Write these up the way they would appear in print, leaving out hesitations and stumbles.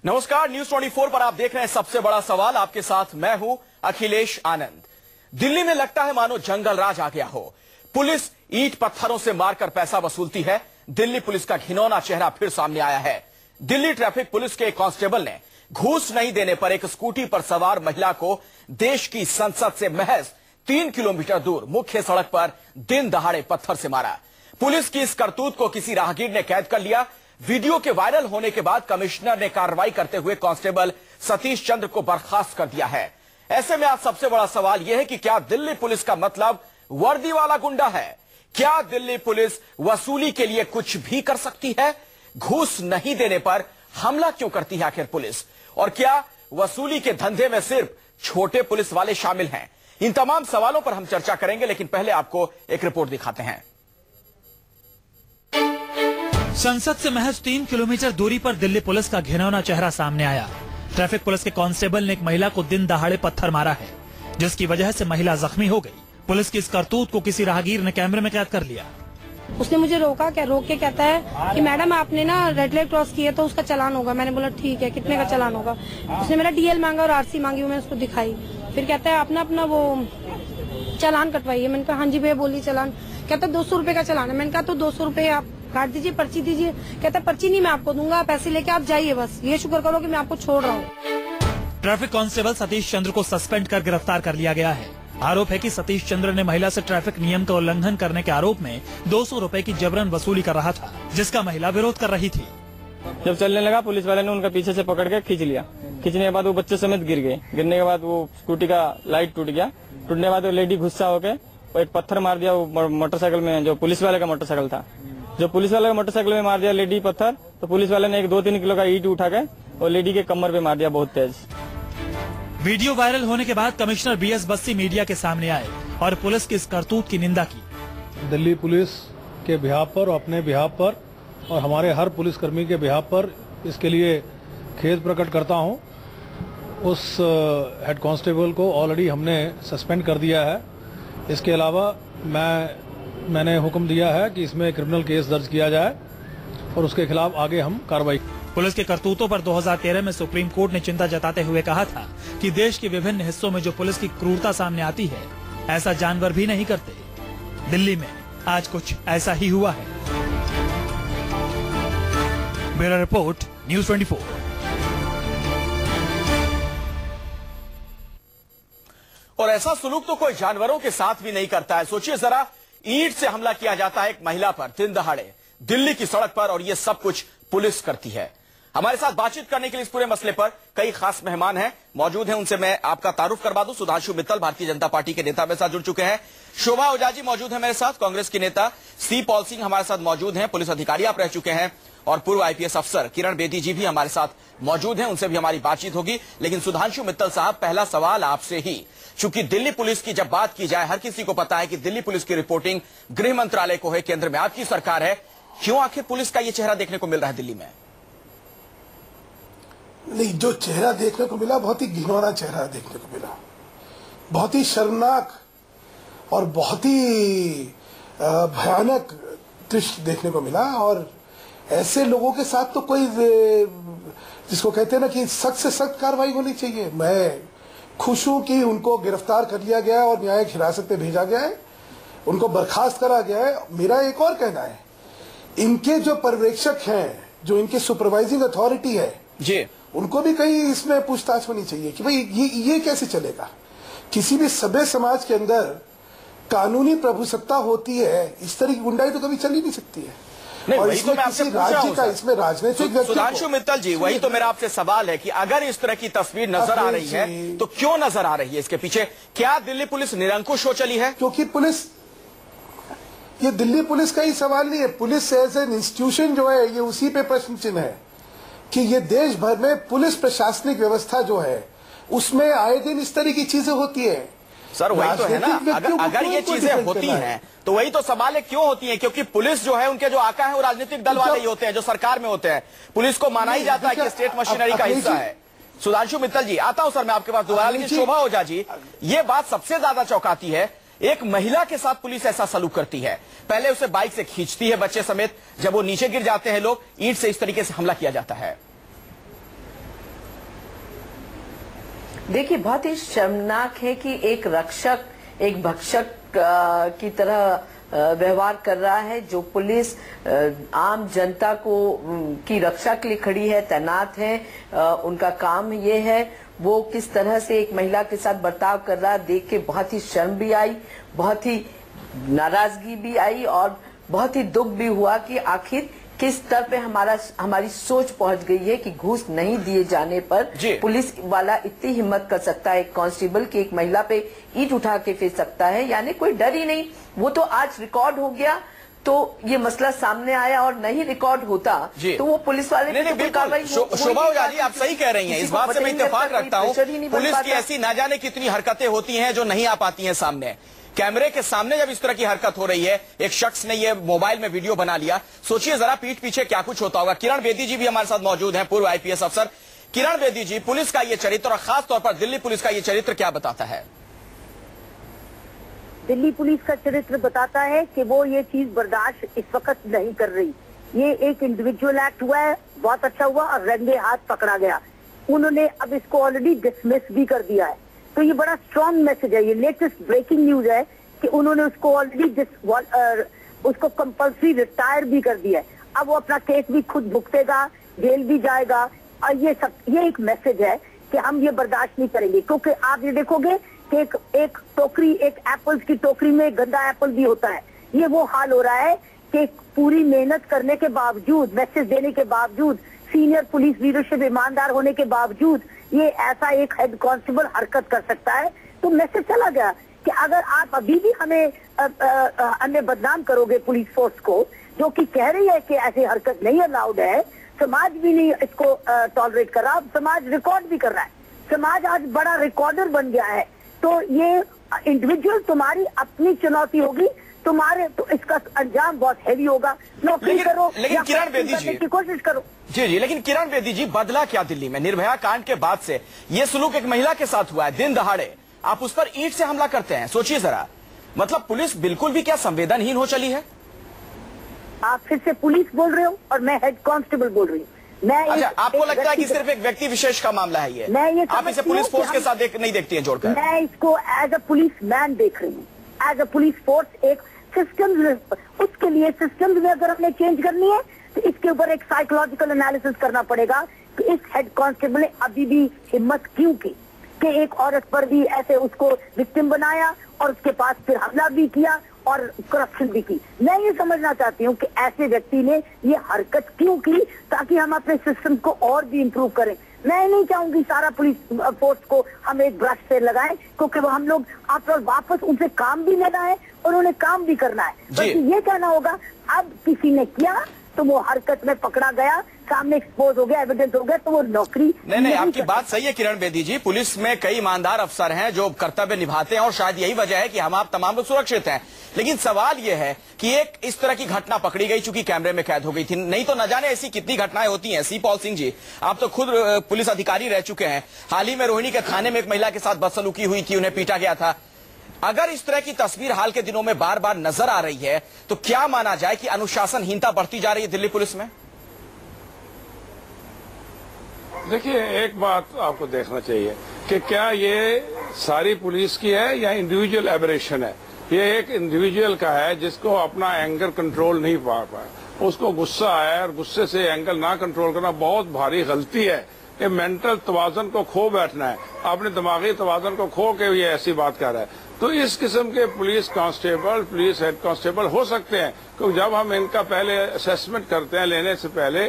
नमस्कार, न्यूज 24 पर आप देख रहे हैं सबसे बड़ा सवाल। आपके साथ मैं हूं अखिलेश आनंद। दिल्ली में लगता है मानो जंगल राज आ गया हो। पुलिस ईंट पत्थरों से मारकर पैसा वसूलती है। दिल्ली पुलिस का घिनौना चेहरा फिर सामने आया है। दिल्ली ट्रैफिक पुलिस के एक कांस्टेबल ने घूस नहीं देने पर एक स्कूटी पर सवार महिला को देश की संसद से महज 3 किलोमीटर दूर मुख्य सड़क पर दिन दहाड़े पत्थर से मारा। पुलिस की इस करतूत को किसी राहगीर ने कैद कर लिया। वीडियो के वायरल होने के बाद कमिश्नर ने कार्रवाई करते हुए कांस्टेबल सतीश चंद्र को बर्खास्त कर दिया है। ऐसे में आज सबसे बड़ा सवाल यह है कि क्या दिल्ली पुलिस का मतलब वर्दी वाला गुंडा है? क्या दिल्ली पुलिस वसूली के लिए कुछ भी कर सकती है? घूस नहीं देने पर हमला क्यों करती है आखिर पुलिस? और क्या वसूली के धंधे में सिर्फ छोटे पुलिस वाले शामिल हैं? इन तमाम सवालों पर हम चर्चा करेंगे, लेकिन पहले आपको एक रिपोर्ट दिखाते हैं। संसद से महज 3 किलोमीटर दूरी पर दिल्ली पुलिस का घिनौना चेहरा सामने आया। ट्रैफिक पुलिस के कांस्टेबल ने एक महिला को दिन दहाड़े पत्थर मारा है, जिसकी वजह से महिला जख्मी हो गई। पुलिस की इस करतूत को किसी राहगीर ने कैमरे में कैद कर लिया। उसने मुझे रोक के कहता है कि मैडम आपने ना रेड लाइट क्रॉस किया तो उसका चालान होगा। मैंने बोला ठीक है, कितने का चालान होगा? उसने मेरा डीएल मांगा और आरसी मांगी, मैंने उसको दिखाई। फिर कहता है आपने अपना वो चालान कटवाइए। मैंने कहा हाँ जी भैया बोलिए चालान। कहता 200 रुपए का चालान है। मैंने कहा तो 200 रुपए आप काट दीजिए, पर्ची दीजिए। कहता पर्ची नहीं मैं आपको दूंगा, पैसे लेके आप जाइए, बस ये शुक्र करो कि मैं आपको छोड़ रहा हूँ। ट्रैफिक कांस्टेबल सतीश चंद्र को सस्पेंड कर गिरफ्तार कर लिया गया है। आरोप है कि सतीश चंद्र ने महिला से ट्रैफिक नियम का उल्लंघन करने के आरोप में 200 रुपए की जबरन वसूली कर रहा था, जिसका महिला विरोध कर रही थी। जब चलने लगा पुलिस वाले ने उनका पीछे से पकड़ के खींच लिया। खींचने के बाद वो बच्चे समेत गिर गए। गिरने के बाद वो स्कूटी का लाइट टूट गया। टूटने के बाद वो लेडी गुस्सा होके एक पत्थर मार दिया वो मोटरसाइकिल में, जो पुलिस वाले का मोटरसाइकिल था। जो पुलिस वाले का मोटरसाइकिल में मार दिया लेडी पत्थर, तो पुलिस वाले ने एक 2-3 किलो का ईंट उठा के और लेडी के कमर पे मार दिया बहुत तेज। वीडियो वायरल होने के बाद कमिश्नर बीएस बस्सी मीडिया के सामने आए और पुलिस की इस करतूत की निंदा की। दिल्ली पुलिस के बिहाफ पर और अपने बिहाफ पर और हमारे हर पुलिसकर्मी के बिहाफ पर इसके लिए खेद प्रकट करता हूं। उस हेड कांस्टेबल को ऑलरेडी हमने सस्पेंड कर दिया है। इसके अलावा मैंने हुक्म दिया है कि इसमें क्रिमिनल केस दर्ज किया जाए और उसके खिलाफ आगे हम कार्रवाई। पुलिस के करतूतों पर 2013 में सुप्रीम कोर्ट ने चिंता जताते हुए कहा था कि देश के विभिन्न हिस्सों में जो पुलिस की क्रूरता सामने आती है, ऐसा जानवर भी नहीं करते। दिल्ली में आज कुछ ऐसा ही हुआ है। Bureau report, news 24। और ऐसा सुलूक तो कोई जानवरों के साथ भी नहीं करता है। सोचिए जरा, ईंट से हमला किया जाता है एक महिला पर दिन दहाड़े दिल्ली की सड़क पर, और ये सब कुछ पुलिस करती है। हमारे साथ बातचीत करने के लिए इस पूरे मसले पर कई खास मेहमान हैं, मौजूद हैं। उनसे मैं आपका तारुफ करवा दूं। सुधांशु मित्तल भारतीय जनता पार्टी के नेता मेरे साथ जुड़ चुके हैं। शोभा ओझा मौजूद है मेरे साथ, कांग्रेस की नेता। सी पॉल सिंह हमारे साथ मौजूद हैं, पुलिस अधिकारी आप रह चुके हैं। और पूर्व आईपीएस अफसर किरण बेदी जी भी हमारे साथ मौजूद हैं, उनसे भी हमारी बातचीत होगी। लेकिन सुधांशु मित्तल साहब, पहला सवाल आपसे ही, चूंकि दिल्ली पुलिस की जब बात की जाए, हर किसी को पता है कि दिल्ली पुलिस की रिपोर्टिंग गृह मंत्रालय को है, केंद्र में आपकी सरकार है। क्यों आखिर पुलिस का यह चेहरा देखने को मिल रहा है दिल्ली में? नहीं, जो चेहरा देखने को मिला बहुत ही घिनौना चेहरा देखने को मिला, बहुत ही शर्मनाक और बहुत ही भयानक दृश्य देखने को मिला। और ऐसे लोगों के साथ तो कोई, जिसको कहते हैं ना कि सख्त से सख्त कार्रवाई होनी चाहिए। मैं खुश हूं कि उनको गिरफ्तार कर लिया गया और न्यायिक हिरासत में भेजा गया है, उनको बर्खास्त करा गया है। मेरा एक और कहना है, इनके जो पर्यवेक्षक हैं, जो इनके सुपरवाइजिंग अथॉरिटी है जी, उनको भी कहीं इसमें पूछताछ होनी चाहिए कि भाई ये कैसे चलेगा। किसी भी सभ्य समाज के अंदर कानूनी प्रभुसत्ता होती है, इस तरह की गुंडाई तो कभी चल ही नहीं सकती है। नहीं, और वही तो मैं आपसे पूछ रहा हूं सर। इसमें राजनीतिक सुधांशु मित्तल जी, वही तो मेरा आपसे सवाल है कि अगर इस तरह की तस्वीर नजर आ रही है तो क्यों नजर आ रही है? इसके पीछे क्या दिल्ली पुलिस निरंकुश हो चली है? क्योंकि पुलिस, ये दिल्ली पुलिस का ही सवाल नहीं है। पुलिस एज एन इंस्टीट्यूशन जो है, ये उसी पे प्रश्न चिन्ह है कि ये देश भर में पुलिस प्रशासनिक व्यवस्था जो है, उसमें आए दिन इस तरह की चीजें होती है। सर वही तो है ना, अगर ये चीजें होती हैं तो वही तो सवाल है क्यों होती हैं? क्योंकि पुलिस जो है, उनके जो आका है वो राजनीतिक दल वाले ही होते हैं, जो सरकार में होते हैं। पुलिस को माना ही जाता है कि स्टेट मशीनरी का हिस्सा है। सुधांशु मित्तल जी, आता हूं सर मैं आपके पास दोबारा, लेकिन शोभा ओझा जी, ये बात सबसे ज्यादा चौंकाती है। एक महिला के साथ पुलिस ऐसा सलूक करती है, पहले उसे बाइक से खींचती है बच्चे समेत, जब वो नीचे गिर जाते हैं लोग, ईंट से इस तरीके से हमला किया जाता है। देखिए, बहुत ही शर्मनाक है कि एक रक्षक एक भक्षक की तरह व्यवहार कर रहा है। जो पुलिस आम जनता को की रक्षा के लिए खड़ी है, तैनात है, उनका काम ये है, वो किस तरह से एक महिला के साथ बर्ताव कर रहा है, देख के बहुत ही शर्म भी आई, बहुत ही नाराजगी भी आई और बहुत ही दुख भी हुआ कि आखिर किस स्तर पे हमारी सोच पहुंच गई है कि घूस नहीं दिए जाने पर पुलिस वाला इतनी हिम्मत कर सकता है, एक कांस्टेबल की एक महिला पे ईंट उठा के फेंक सकता है, यानी कोई डर ही नहीं। वो तो आज रिकॉर्ड हो गया तो ये मसला सामने आया, और नहीं रिकॉर्ड होता तो वो पुलिस वाले नहीं, कार्रवाई। शोभा ओझाजी, आप सही कह रही हैं, इस बात से मैं इत्तेफाक रखता हूँ। पुलिस की ऐसी ना जाने कितनी हरकतें होती हैं जो नहीं आ पाती हैं सामने। कैमरे के सामने जब इस तरह की हरकत हो रही है, एक शख्स ने ये मोबाइल में वीडियो बना लिया, सोचिए जरा पीठ पीछे क्या कुछ होता होगा। किरण बेदी जी भी हमारे साथ मौजूद हैं, पूर्व आईपीएस अफसर। किरण बेदी जी, पुलिस का ये चरित्र और खास तौर पर दिल्ली पुलिस का ये चरित्र क्या बताता है? दिल्ली पुलिस का चरित्र बताता है कि वो ये चीज बर्दाश्त इस वक्त नहीं कर रही। ये एक इंडिविजुअल एक्ट हुआ है, बहुत अच्छा हुआ और रंगे हाथ पकड़ा गया। उन्होंने अब इसको ऑलरेडी डिसमिस भी कर दिया है, तो ये बड़ा स्ट्रॉन्ग मैसेज है। ये लेटेस्ट ब्रेकिंग न्यूज है कि उन्होंने उसको ऑलरेडी उसको कंपल्सरी रिटायर भी कर दिया है। अब वो अपना केस भी खुद भुगतेगा, जेल भी जाएगा, और ये एक मैसेज है कि हम ये बर्दाश्त नहीं करेंगे। क्योंकि आप ये देखोगे कि एक टोकरी, एक एप्पल्स की टोकरी में गंदा एप्पल भी होता है। ये वो हाल हो रहा है कि पूरी मेहनत करने के बावजूद, मैसेज देने के बावजूद, सीनियर पुलिस लीडरशिप ईमानदार होने के बावजूद ये ऐसा एक हेड कांस्टेबल हरकत कर सकता है। तो मैसेज चला गया कि अगर आप अभी भी हमें बदनाम करोगे पुलिस फोर्स को, जो कि कह रही है कि ऐसी हरकत नहीं अलाउड है, समाज भी नहीं इसको टॉलरेट कर रहा, समाज रिकॉर्ड भी कर रहा है। समाज आज बड़ा रिकॉर्डर बन गया है। तो ये इंडिविजुअल तुम्हारी अपनी चुनौती होगी, तुम्हारे तो इसका अंजाम बहुत हैवी होगा। नौकरी करो, लेकिन किरण बेदी जी की कोशिश करो। जी, लेकिन किरण बेदी जी, बदला क्या दिल्ली में? निर्भया कांड के बाद से ये सलूक एक महिला के साथ हुआ है, दिन दहाड़े आप उस पर ईंट से हमला करते हैं। सोचिए जरा, मतलब पुलिस बिल्कुल भी क्या संवेदनहीन हो चली है? आप फिर से पुलिस बोल रहे हो और मैं हेड कांस्टेबल बोल रही हूँ। अच्छा, आपको लगता है कि सिर्फ एक व्यक्ति विशेष का मामला है ये? आप इसे पुलिस फोर्स के साथ नहीं देखती हैं जोड़कर? मैं इसको एज अ पुलिस मैन देख रही हूँ, एज अ पुलिस फोर्स। एक सिस्टम, उसके लिए सिस्टम में अगर हमने चेंज करनी है तो इसके ऊपर एक साइकोलॉजिकल एनालिसिस करना पड़ेगा कि इस हेड कांस्टेबल ने अभी भी हिम्मत क्यों की कि एक औरत पर भी ऐसे उसको विक्टिम बनाया और उसके पास फिर हमला भी किया और करप्शन भी की। मैं ये समझना चाहती हूँ कि ऐसे व्यक्ति ने ये हरकत क्यों की, ताकि हम अपने सिस्टम को और भी इम्प्रूव करें। मैं नहीं चाहूंगी सारा पुलिस फोर्स को हम एक ब्रश से लगाएं, क्योंकि वो हम लोग आफ्टर वापस उनसे काम भी लेना है और उन्हें काम भी करना है। बल्कि ये कहना होगा अब किसी ने किया तो वो हरकत में पकड़ा गया, सामने एक्सपोज हो गया, एविडेंस हो गया, तो वो नौकरी नहीं, आपकी बात सही है किरण बेदी जी। पुलिस में कई ईमानदार अफसर हैं जो कर्तव्य निभाते हैं और शायद यही वजह है कि हम आप तमाम लोग सुरक्षित हैं। लेकिन सवाल यह है कि एक इस तरह की घटना पकड़ी गई चूंकि कैमरे में कैद हो गई थी, नहीं तो न जाने ऐसी कितनी घटनाएं होती हैं। सी पॉल सिंह जी, आप तो खुद पुलिस अधिकारी रह चुके हैं। हाल ही में रोहिणी के थाने में एक महिला के साथ बदसलूकी हुई थी, उन्हें पीटा गया था। अगर इस तरह की तस्वीर हाल के दिनों में बार बार नजर आ रही है तो क्या माना जाए कि अनुशासनहीनता बढ़ती जा रही है दिल्ली पुलिस में? देखिए, एक बात आपको देखना चाहिए कि क्या ये सारी पुलिस की है या इंडिविजुअल एबरेशन है। ये एक इंडिविजुअल का है जिसको अपना एंगर कंट्रोल नहीं पा पाया, उसको गुस्सा आया और गुस्से से एंगर ना कंट्रोल करना बहुत भारी गलती है। ये मेंटल तवाज़ुन को खो बैठना है, अपने दिमागी तवाज़ुन को खो के ये ऐसी बात कर रहा है। तो इस किस्म के police constable, police head constable हो सकते हैं, क्योंकि जब हम इनका पहले असेसमेंट करते हैं लेने से पहले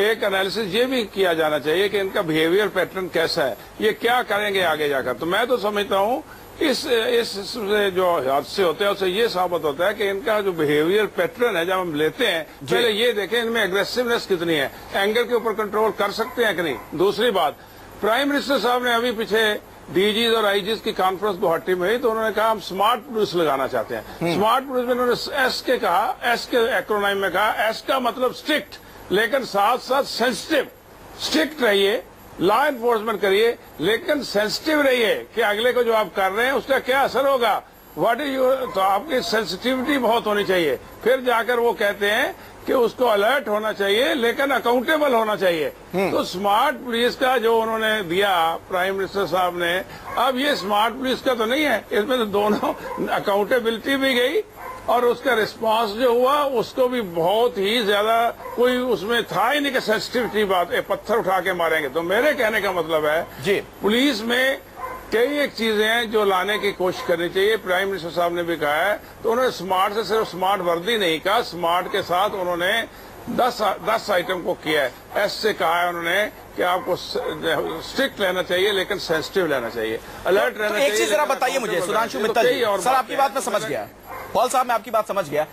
एक एनालिसिस ये भी किया जाना चाहिए कि इनका बिहेवियर पैटर्न कैसा है, ये क्या करेंगे आगे जाकर। तो मैं तो समझता हूँ इस जो हादसे होते हैं उससे ये साबित होता है कि इनका जो बिहेवियर पैटर्न है, जब हम लेते हैं पहले ये देखें इनमें एग्रेसिवनेस कितनी है, एंगर के ऊपर कंट्रोल कर सकते हैं कि नहीं। दूसरी बात, प्राइम मिनिस्टर साहब ने अभी पीछे डीजीज और आईजीज की कॉन्फ्रेंस गुवाहाटी में हुई तो उन्होंने कहा हम स्मार्ट पुलिस लगाना चाहते हैं। स्मार्ट पुलिस में उन्होंने एस के कहा, एस के एक्रोनाइम में कहा, एस का मतलब स्ट्रिक्ट, लेकिन साथ साथ सेंसिटिव। स्ट्रिक्ट रहिए, लॉ एनफोर्समेंट करिए, लेकिन सेंसिटिव रहिए कि अगले को जो आप कर रहे हैं उसका क्या असर होगा, व्हाट इज योर। तो आपकी सेंसिटिविटी बहुत होनी चाहिए। फिर जाकर वो कहते हैं कि उसको अलर्ट होना चाहिए लेकिन अकाउंटेबल होना चाहिए। तो स्मार्ट पुलिस का जो उन्होंने दिया प्राइम मिनिस्टर साहब ने, अब ये स्मार्ट पुलिस का तो नहीं है, इसमें तो दोनों अकाउंटेबिलिटी भी गई और उसका रिस्पांस जो हुआ उसको भी बहुत ही ज्यादा, कोई उसमें था ही नहीं कि सेंसिटिविटी बात पत्थर उठा के मारेंगे। तो मेरे कहने का मतलब है जी, पुलिस में कई एक चीजें हैं जो लाने की कोशिश करनी चाहिए। प्राइम मिनिस्टर साहब ने भी कहा है, तो उन्होंने स्मार्ट से सिर्फ स्मार्ट वर्दी नहीं कहा, स्मार्ट के साथ उन्होंने 10 आइटम को किया है। ऐसे कहा है उन्होंने कि आपको स्ट्रिक्ट लेना चाहिए लेकिन सेंसिटिव लेना चाहिए, अलर्ट रहना चाहिए। एक चीज जरा बताइए मुझे सुधांशु मित्तल जी, सर आपकी बात मैं समझ गया, पॉल साहब मैं आपकी बात समझ गया।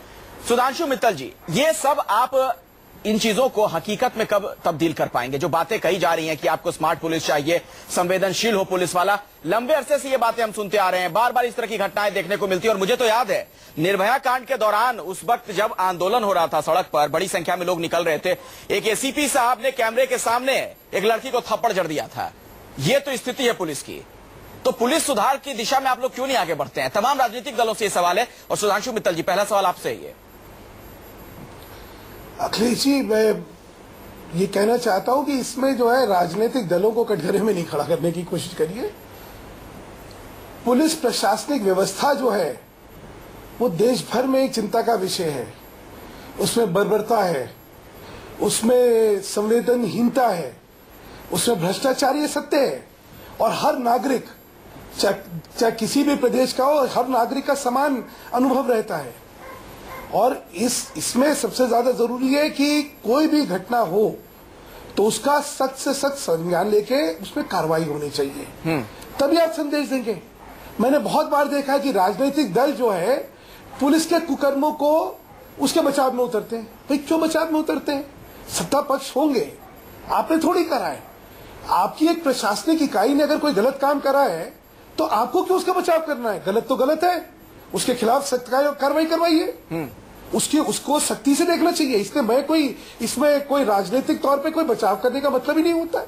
सुधांशु मित्तल जी, ये सब आप इन चीजों को हकीकत में कब तब्दील कर पाएंगे? जो बातें कही जा रही हैं कि आपको स्मार्ट पुलिस चाहिए, संवेदनशील हो पुलिस वाला, लंबे अरसे से ये बातें हम सुनते आ रहे हैं, बार बार इस तरह की घटनाएं देखने को मिलती है। और मुझे तो याद है निर्भया कांड के दौरान उस वक्त जब आंदोलन हो रहा था, सड़क पर बड़ी संख्या में लोग निकल रहे थे, एक एसीपी साहब ने कैमरे के सामने एक लड़की को थप्पड़ जड़ दिया था। ये तो स्थिति है पुलिस की। तो पुलिस सुधार की दिशा में आप लोग क्यों नहीं आगे बढ़ते हैं? तमाम राजनीतिक दलों से ये सवाल है। और सुधांशु मित्तल जी, पहला सवाल आपसे ही है। अखिलेश जी, मैं ये कहना चाहता हूं कि इसमें जो है राजनीतिक दलों को कटघरे में नहीं खड़ा करने की कोशिश करिए। पुलिस प्रशासनिक व्यवस्था जो है वो देश भर में एक चिंता का विषय है। उसमें बर्बरता है, उसमें संवेदनहीनता है, उसमें भ्रष्टाचार, ये सत्य है। और हर नागरिक चाहे किसी भी प्रदेश का हो, हर नागरिक का समान अनुभव रहता है। और इसमें सबसे ज्यादा जरूरी है कि कोई भी घटना हो तो उसका सख्त से सख्त संज्ञान लेके उसमें कार्रवाई होनी चाहिए, तभी आप संदेश देंगे। मैंने बहुत बार देखा है कि राजनीतिक दल जो है पुलिस के कुकर्मों को उसके बचाव में उतरते हैं। भाई क्यों बचाव में उतरते हैं? सत्ता पक्ष होंगे, आपने थोड़ी करा है। आपकी एक प्रशासनिक इकाई ने अगर कोई गलत काम करा है तो आपको क्यों उसका बचाव करना है? गलत तो गलत है, उसके खिलाफ सख्त कार्रवाई करवाइए, उसको सख्ती से देखना चाहिए। इसमें कोई राजनीतिक तौर पे कोई बचाव करने का मतलब ही नहीं होता।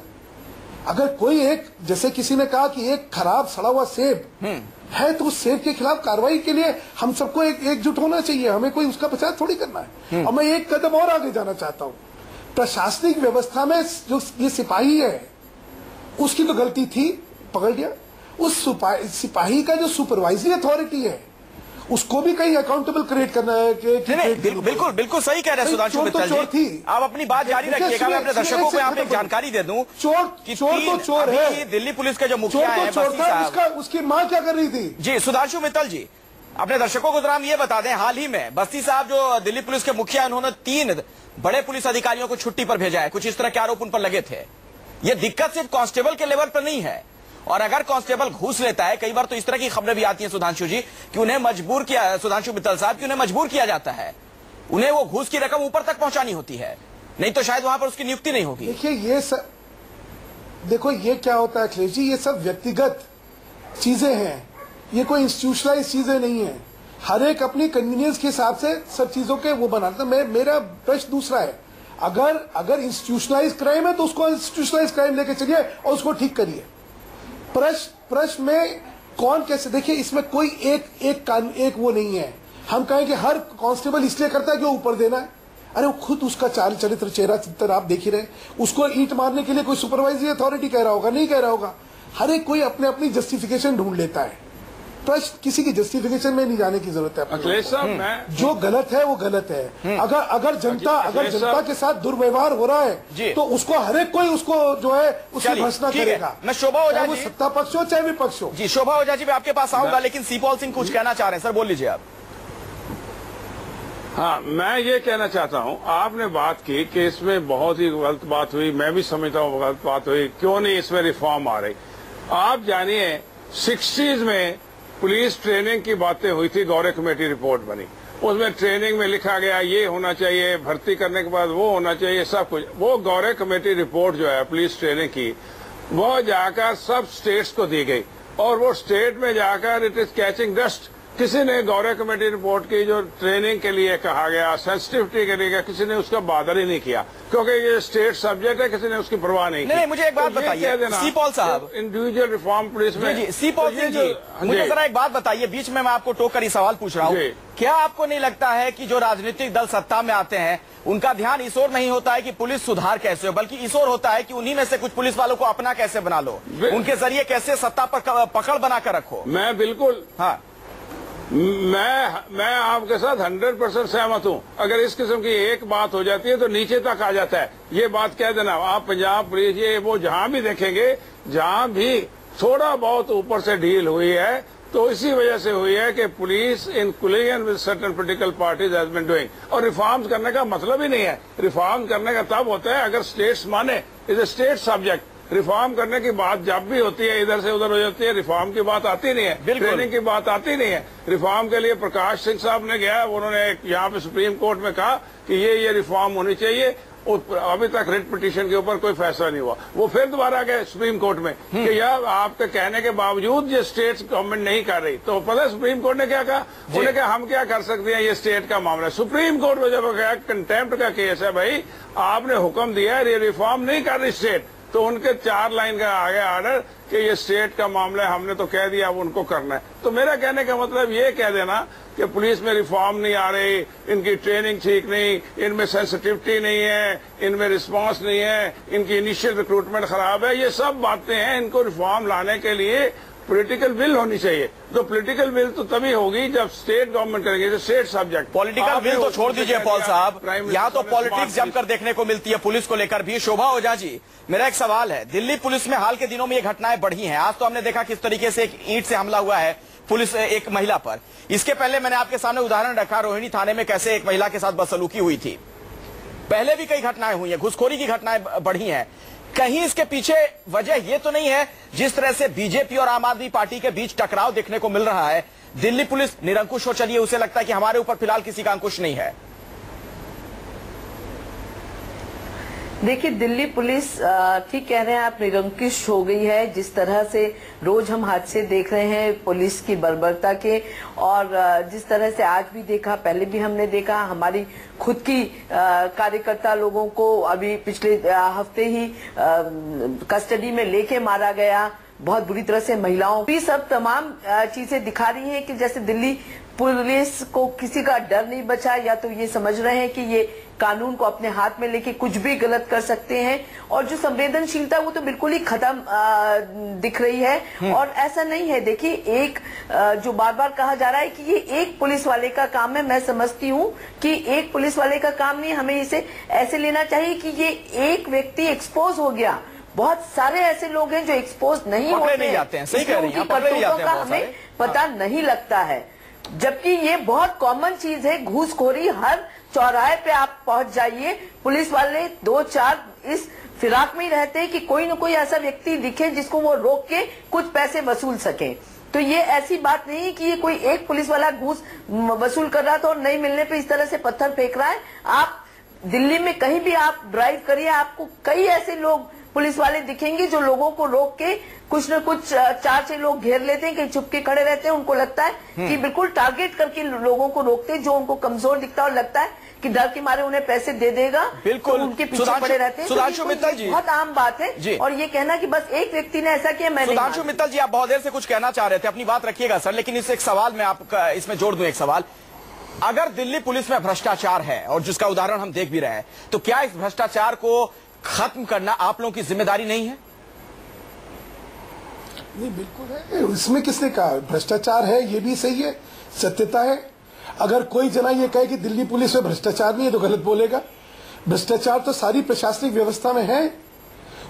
अगर कोई एक, जैसे किसी ने कहा कि एक खराब सड़ा हुआ सेब है तो उस सेब के खिलाफ कार्रवाई के लिए हम सबको एकजुट होना चाहिए, हमें कोई उसका बचाव थोड़ी करना है। और मैं एक कदम और आगे जाना चाहता हूँ। प्रशासनिक व्यवस्था में जो ये सिपाही है उसकी तो गलती थी, पकड़ लिया। उस सिपाही का जो सुपरवाइजरी अथॉरिटी है उसको भी कहीं अकाउंटेबल क्रिएट करना है। बिल्कुल सही कह रहे हैं सुधांशु मित्तल जी। आप अपनी बात जारी रखिएगा। मैं अपने दर्शकों को यहाँ पे एक जानकारी दे दूं, चोर तो चोर है। दिल्ली पुलिस के जो मुखिया है, उसकी माँ क्या कर रही थी? जी सुधांशु मित्तल जी, अपने दर्शकों को जरा हम ये बता दें, हाल ही में बस्ती साहब जो दिल्ली पुलिस के मुखिया, उन्होंने 3 बड़े पुलिस अधिकारियों को छुट्टी पर भेजा है। कुछ इस तरह के आरोप उन पर लगे थे। ये दिक्कत सिर्फ कांस्टेबल के लेवल पर नहीं है। और अगर कांस्टेबल घूस लेता है, कई बार तो इस तरह की खबरें भी आती हैं सुधांशु जी कि उन्हें मजबूर किया, सुधांशु मित्तल साहब, कि उन्हें मजबूर किया जाता है, उन्हें वो घूस की रकम ऊपर तक पहुंचानी होती है, नहीं तो शायद वहां पर उसकी नियुक्ति नहीं होगी। देखो ये क्या होता है अखिलेश जी, ये सब व्यक्तिगत चीजें हैं, ये कोई इंस्टीट्यूशनलाइज चीजें नहीं है। हर एक अपनी कन्वीनियंस के हिसाब से सब चीजों के वो बनाता है। मेरा प्रश्न दूसरा है, अगर इंस्टीट्यूशनलाइज क्राइम है तो उसको इंस्टीट्यूशनलाइज क्राइम लेके चलिए और उसको ठीक करिए। प्रश्न में कौन कैसे, देखिए इसमें कोई एक वो नहीं है। हम कहें कि हर कांस्टेबल इसलिए करता है कि ऊपर देना है। अरे वो खुद उसका चाल चरित्र, चेहरा चित्र आप देख ही रहे। उसको ईंट मारने के लिए कोई सुपरवाइजरी अथॉरिटी कह रहा होगा, नहीं कह रहा होगा। हर एक कोई अपनी जस्टिफिकेशन ढूंढ लेता है। प्रश्न किसी की जस्टिफिकेशन में नहीं जाने की जरूरत है। अखिलेश साहब, जो गलत है वो गलत है। अगर जनता के साथ दुर्व्यवहार हो रहा है तो उसको हर एक कोई उसको जो है उसकी भर्त्सना करेगा। मैं शोभा ओझा जी, सत्ता पक्ष हो चाहे विपक्ष हो। जी शोभा ओझा जी, मैं आपके पास आऊंगा, लेकिन सीपॉल सिंह कुछ कहना चाह रहे हैं। सर बोल लीजिए आप। हाँ, मैं ये कहना चाहता हूँ, आपने बात की कि इसमें बहुत ही गलत बात हुई, मैं भी समझता हूँ गलत बात हुई, क्यों नहीं इसमें रिफॉर्म आ रही। आप जानिए 60s में पुलिस ट्रेनिंग की बातें हुई थी, गौरे कमेटी रिपोर्ट बनी, उसमें ट्रेनिंग में लिखा गया ये होना चाहिए, भर्ती करने के बाद वो होना चाहिए, सब कुछ। वो गौरे कमेटी रिपोर्ट जो है पुलिस ट्रेनिंग की, वो जाकर सब स्टेट्स को दी गई और वो स्टेट में जाकर इट इज कैचिंग डस्ट। किसी ने गौरव कमेटी रिपोर्ट की जो ट्रेनिंग के लिए कहा गया, सेंसिटिविटी के लिए कहा, किसी ने उसका बादर ही नहीं किया, क्योंकि ये स्टेट सब्जेक्ट है, किसी ने उसकी परवाह नहीं की। नहीं, मुझे एक बात बताइए सी पॉल साहब, इंडिविजुअल रिफॉर्म पुलिस में जी सी पॉल सिंह जी, मुझे जरा एक बात बताइए, बीच में मैं आपको टोक कर ही सवाल पूछ रहा हूँ, क्या आपको नहीं लगता है कि जो राजनीतिक दल सत्ता में आते हैं उनका ध्यान इस ओर नहीं होता है कि पुलिस सुधार कैसे हो, बल्कि इस ओर होता है कि उन्हीं में से कुछ पुलिस वालों को अपना कैसे बना लो, उनके जरिए कैसे सत्ता पर पकड़ बनाकर रखो? मैं बिल्कुल, हाँ, मैं आपके साथ 100% सहमत हूँ। अगर इस किस्म की एक बात हो जाती है तो नीचे तक आ जाता है। ये बात कह देना, आप पंजाब पुलिस ये वो जहाँ भी देखेंगे, जहाँ भी थोड़ा बहुत ऊपर से ढील हुई है तो इसी वजह से हुई है कि police in collusion with certain political parties has been doing. और रिफॉर्म्स करने का मतलब ही नहीं है, रिफॉर्म करने का तब होता है अगर स्टेट्स माने, is a state subject. Reform करने की बात जब भी होती है इधर से उधर हो जाती है, रिफॉर्म की बात आती नहीं है, ट्रेनिंग की बात आती नहीं है। रिफॉर्म के लिए प्रकाश सिंह साहब ने गया, उन्होंने यहाँ पे सुप्रीम कोर्ट में कहा कि ये रिफॉर्म होनी चाहिए, अभी तक रिट पिटीशन के ऊपर कोई फैसला नहीं हुआ। वो फिर दोबारा गए सुप्रीम कोर्ट में कि यार आपके कहने के बावजूद ये स्टेट गवर्नमेंट नहीं कर रही, तो पता है सुप्रीम कोर्ट ने क्या कहा? उन्होंने कहा हम क्या कर सकते हैं, ये स्टेट का मामला है। सुप्रीम कोर्ट में जब गया, कंटेम्प्ट का केस है भाई, आपने हुक्म दिया है, ये रिफॉर्म नहीं कर रही स्टेट, तो उनके 4 लाइन का आ गया ऑर्डर कि ये स्टेट का मामला है, हमने तो कह दिया अब उनको करना है। तो मेरा कहने का मतलब ये कह देना कि पुलिस में रिफॉर्म नहीं आ रही, इनकी ट्रेनिंग ठीक नहीं, इनमें सेंसिटिविटी नहीं है, इनमें रिस्पांस नहीं है, इनकी इनिशियल रिक्रूटमेंट खराब है, ये सब बातें हैं। इनको रिफॉर्म लाने के लिए पॉलिटिकल विल होनी चाहिए। तो पॉलिटिकल विल तो तभी होगी जब स्टेट गवर्नमेंट करेगी, स्टेट सब्जेक्ट। पॉलिटिकल विल तो छोड़ दीजिए पॉल साहब, यहाँ तो पॉलिटिक्स जमकर देखने को मिलती है पुलिस को लेकर भी। शोभा ओझा जी, मेरा एक सवाल है, दिल्ली पुलिस में हाल के दिनों में ये घटनाएं बढ़ी हैं। आज तो हमने देखा किस तरीके से एक ईंट से हमला हुआ है पुलिस एक महिला पर। इसके पहले मैंने आपके सामने उदाहरण रखा रोहिणी थाने में कैसे एक महिला के साथ बदसलूकी हुई थी। पहले भी कई घटनाएं हुई हैं, घुसखोरी की घटनाएं बढ़ी हैं। कहीं इसके पीछे वजह ये तो नहीं है जिस तरह से बीजेपी और आम आदमी पार्टी के बीच टकराव देखने को मिल रहा है, दिल्ली पुलिस निरंकुश हो चली है, उसे लगता है कि हमारे ऊपर फिलहाल किसी का अंकुश नहीं है? देखिए, दिल्ली पुलिस ठीक कह रहे हैं आप, निरंकुश हो गई है। जिस तरह से रोज हम हादसे देख रहे हैं पुलिस की बर्बरता के, और जिस तरह से आज भी देखा, पहले भी हमने देखा, हमारी खुद की कार्यकर्ता लोगों को अभी पिछले हफ्ते ही कस्टडी में लेके मारा गया, बहुत बुरी तरह से महिलाओं की। सब तमाम चीजें दिखा रही हैं कि जैसे दिल्ली पुलिस को किसी का डर नहीं बचा, या तो ये समझ रहे हैं कि ये कानून को अपने हाथ में लेके कुछ भी गलत कर सकते हैं, और जो संवेदनशीलता वो तो बिल्कुल ही खत्म दिख रही है। और ऐसा नहीं है, देखिए, एक जो बार बार कहा जा रहा है कि ये एक पुलिस वाले का काम है, मैं समझती हूँ कि एक पुलिस वाले का काम नहीं, हमें इसे ऐसे लेना चाहिए कि ये एक व्यक्ति एक्सपोज हो गया, बहुत सारे ऐसे लोग हैं जो एक्सपोज नहीं होते हैं, सही कह रही हैं, करतूतों का हमें पता नहीं लगता है, जबकि ये बहुत कॉमन चीज है। घूसखोरी, हर चौराहे पे आप पहुंच जाइए, पुलिस वाले 2-4 इस फिराक में ही रहते हैं कि कोई न कोई ऐसा व्यक्ति दिखे जिसको वो रोक के कुछ पैसे वसूल सके। तो ये ऐसी बात नहीं है कि ये कोई एक पुलिस वाला घूस वसूल कर रहा था और नहीं मिलने पे इस तरह से पत्थर फेंक रहा है। आप दिल्ली में कहीं भी आप ड्राइव करिए, आपको कई ऐसे लोग पुलिस वाले दिखेंगे जो लोगों को रोक के कुछ न कुछ 4-6 लोग घेर लेते हैं, कहीं छुप के खड़े रहते हैं। उनको लगता है कि बिल्कुल टारगेट करके लोगों को रोकते हैं, जो उनको कमजोर दिखता है और लगता है कि डर के मारे उन्हें पैसे दे देगा, बिल्कुल तो उनके पीछे पड़े रहते हैं। सुधांशु मित्तल जी, बहुत आम बात है। और ये कहना कि बस एक व्यक्ति ने ऐसा किया, मैं सुधांशु मित्तल जी, आप बहुत देर से कुछ कहना चाह रहे थे, अपनी बात रखिएगा सर, लेकिन इस एक सवाल में आपका इसमें जोड़ दूं एक सवाल। अगर दिल्ली पुलिस में भ्रष्टाचार है और जिसका उदाहरण हम देख भी रहे हैं, तो क्या इस भ्रष्टाचार को खत्म करना आप लोगों की जिम्मेदारी नहीं है? नहीं, बिल्कुल है। इसमें किसने कहा भ्रष्टाचार है? ये भी सही है, सत्यता है। अगर कोई जना ये कहे कि दिल्ली पुलिस में भ्रष्टाचार नहीं है तो गलत बोलेगा। भ्रष्टाचार तो सारी प्रशासनिक व्यवस्था में है,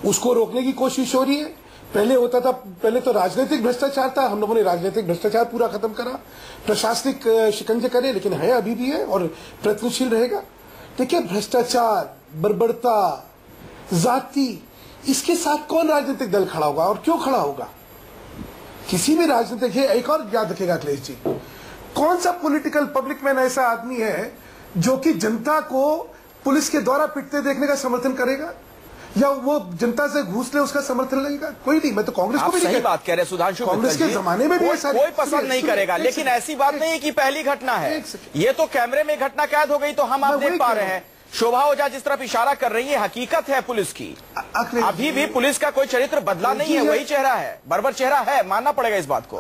उसको रोकने की कोशिश हो रही है। पहले होता था, पहले तो राजनीतिक भ्रष्टाचार था, हम लोगों ने राजनीतिक भ्रष्टाचार पूरा खत्म करा, प्रशासनिक शिकंजे करे, लेकिन है, अभी भी है और प्रयत्नशील रहेगा। देखिए, भ्रष्टाचार, बर्बरता, जाति, इसके साथ कौन राजनीतिक दल खड़ा होगा और क्यों खड़ा होगा? किसी भी राजनीतिक है। एक और याद रखेगा अखिलेश जी, कौन सा पॉलिटिकल पब्लिक मैन ऐसा आदमी है जो कि जनता को पुलिस के द्वारा पिटते देखने का समर्थन करेगा? या वो जनता से घूस ले उसका समर्थन लगेगा? कोई नहीं। मैं तो कांग्रेस को भी सही बात कह रहे हैं सुधांशु, कांग्रेस के जमाने में भी कोई पसंद नहीं करेगा, लेकिन ऐसी बात नहीं है कि पहली घटना है। ये तो कैमरे में घटना कैद हो गई तो हम आप देख पा रहे हैं। शोभा ओझा जिस तरफ इशारा कर रही है हकीकत है पुलिस की। अभी भी पुलिस का कोई चरित्र बदला नहीं है, वही चेहरा है, बर्बर चेहरा है, मानना पड़ेगा इस बात को।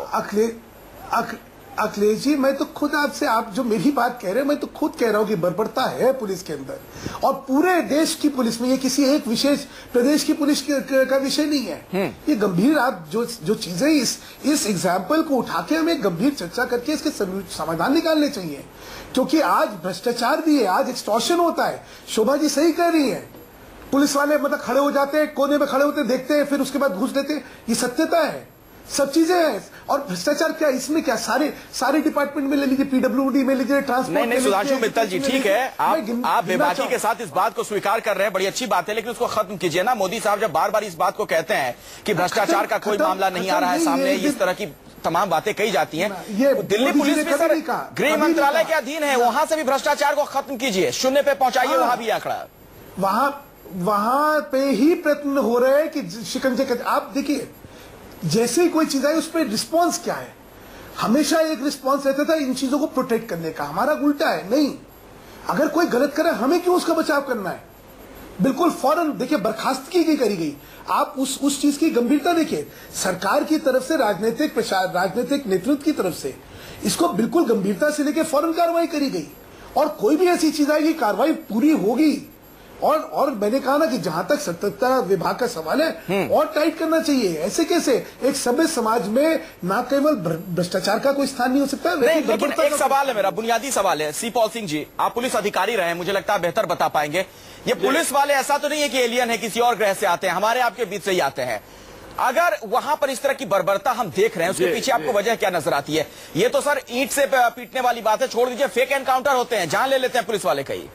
अखिलेश जी, मैं तो खुद आपसे, आप जो मेरी बात कह रहे हैं, मैं तो खुद कह रहा हूं कि बर्बरता है पुलिस के अंदर, और पूरे देश की पुलिस में। ये किसी एक विशेष प्रदेश की पुलिस का विषय नहीं है। ये गंभीर, आप जो चीजें इस एग्जाम्पल को उठा के हमें गंभीर चर्चा करके इसके समाधान निकालने चाहिए, क्योंकि आज भ्रष्टाचार भी है, आज एक्सटॉर्शन होता है। शोभा जी सही कह रही है, पुलिस वाले मतलब खड़े हो जाते हैं, कोने में खड़े होते हैं, देखते हैं, फिर उसके बाद घूस देते हैं। ये सत्यता है, सब चीजें हैं। और भ्रष्टाचार क्या, इसमें क्या, सारे डिपार्टमेंट में ले लीजिए, पीडब्ल्यूडी में लीजिए, ट्रांसपोर्ट। नहीं सुधांशु मित्तल जी, ठीक है, आप बेबाकी के साथ इस बात को स्वीकार कर रहे हैं, बड़ी अच्छी बात है, लेकिन उसको खत्म कीजिए ना। मोदी साहब जब बार बार इस बात को कहते हैं कि भ्रष्टाचार का कोई मामला नहीं आ रहा है सामने, इस तरह की तमाम बातें कही जाती हैं। दिल्ली पुलिस भी सर गृह मंत्रालय के अधीन है, वहां से भी भ्रष्टाचार को खत्म कीजिए, शून्य पे पहुंचाइए, वहां भी आंकड़ा, वहां पे ही प्रयत्न हो रहे हैं कि शिकंजे। आप देखिए, जैसे ही कोई चीज आई उस पर रिस्पॉन्स क्या है, हमेशा एक रिस्पॉन्स रहता था इन चीजों को प्रोटेक्ट करने का। हमारा उल्टा है, नहीं, अगर कोई गलत करे हमें क्यों उसका बचाव करना है? बिल्कुल फौरन देखिए बर्खास्तगी की करी गई। आप उस चीज की गंभीरता देखिए, सरकार की तरफ से, राजनीतिक नेतृत्व की तरफ से इसको बिल्कुल गंभीरता से लेकर फौरन कार्रवाई करी गई, और कोई भी ऐसी चीज आएगी कार्रवाई पूरी होगी। और मैंने कहा ना कि जहां तक सतर्कता विभाग का सवाल है, और टाइट करना चाहिए। ऐसे कैसे एक सभ्य समाज में ना केवल भ्रष्टाचार का कोई स्थान नहीं हो सकता। लेकिन एक सवाल है, मेरा बुनियादी सवाल है, सी पॉल सिंह जी, आप पुलिस अधिकारी रहे हैं, मुझे लगता है बेहतर बता पाएंगे। ये पुलिस वाले ऐसा तो नहीं है कि एलियन है, किसी और ग्रह से आते हैं, हमारे आपके बीच से ही आते हैं। अगर वहां पर इस तरह की बर्बरता हम देख रहे हैं, उसके पीछे आपको वजह क्या नजर आती है? ये तो सर ईंट से पीटने वाली बात है, छोड़ दीजिए, फेक एनकाउंटर होते हैं, जान ले लेते हैं पुलिस वाले कई।